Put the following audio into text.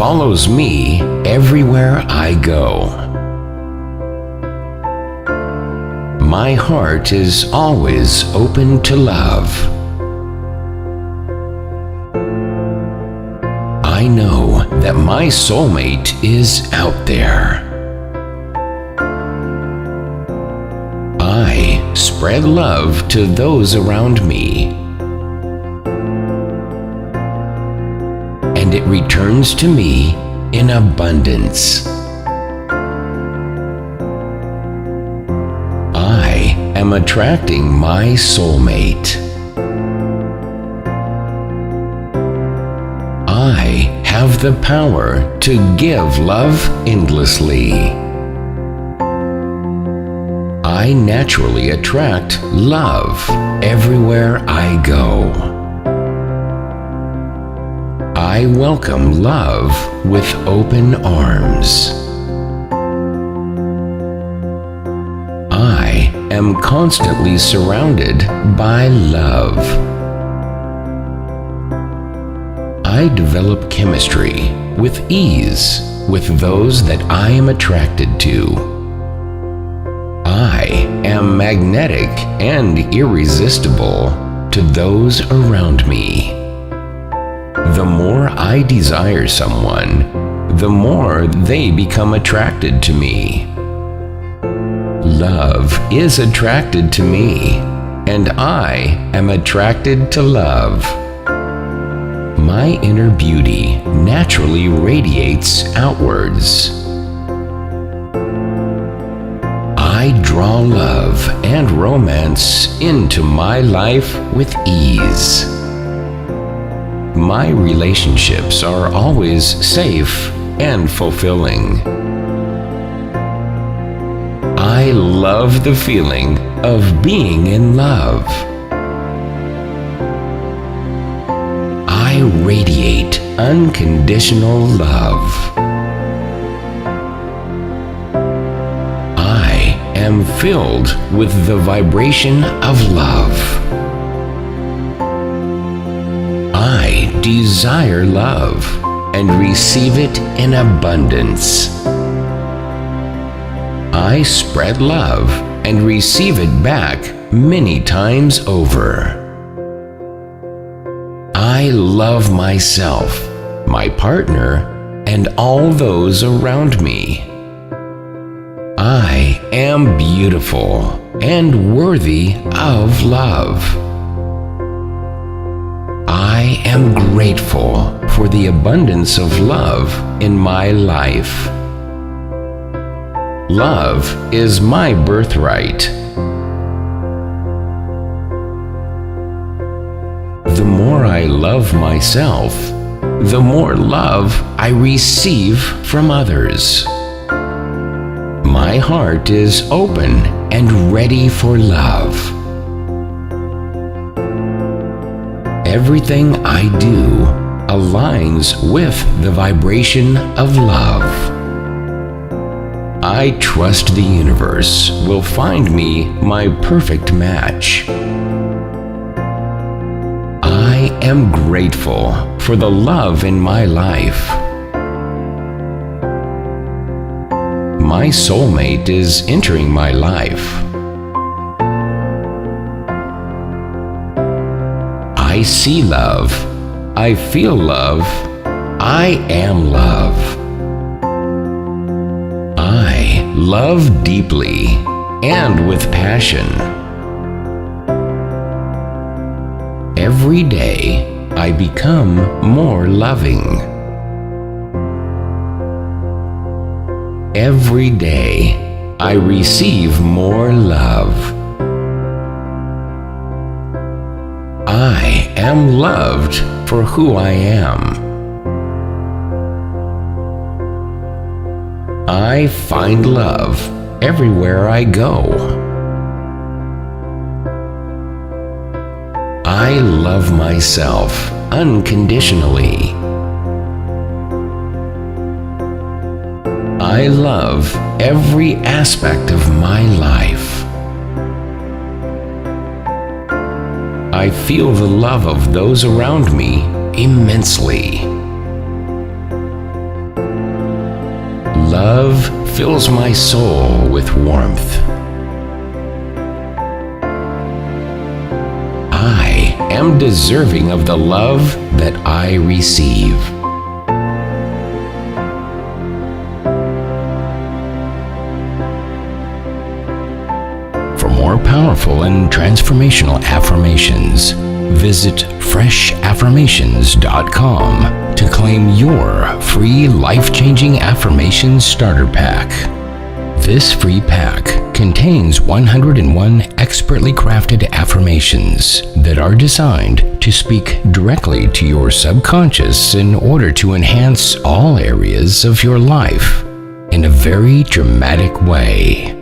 follows me everywhere I go. My heart is always open to love. I know that my soulmate is out there. I spread love to those around me, and it returns to me in abundance. I am attracting my soulmate. I have the power to give love endlessly. I naturally attract love everywhere I go. I welcome love with open arms. I am constantly surrounded by love. I develop chemistry with ease with those that I am attracted to. I am magnetic and irresistible to those around me. The more I desire someone, the more they become attracted to me. Love is attracted to me, and I am attracted to love. My inner beauty naturally radiates outwards. I draw love and romance into my life with ease. My relationships are always safe and fulfilling. I love the feeling of being in love. I radiate unconditional love. I am filled with the vibration of love. I desire love and receive it in abundance. I spread love and receive it back many times over. I love myself, my partner, and all those around me. I am beautiful and worthy of love. I am grateful for the abundance of love in my life. Love is my birthright. The more I love myself, the more love I receive from others. My heart is open and ready for love. Everything I do aligns with the vibration of love. I trust the universe will find me my perfect match. I am grateful for the love in my life. My soulmate is entering my life. I see love. I feel love. I am love. I love deeply and with passion. Every day, I become more loving. Every day, I receive more love. I am loved for who I am. I find love everywhere I go. I love myself unconditionally. I love every aspect of my life. I feel the love of those around me immensely. Love fills my soul with warmth. I am deserving of the love that I receive. For more powerful and transformational affirmations, visit FreshAffirmations.com to claim your free life-changing affirmations starter pack. This free pack contains 101 expertly crafted affirmations that are designed to speak directly to your subconscious in order to enhance all areas of your life in a very dramatic way.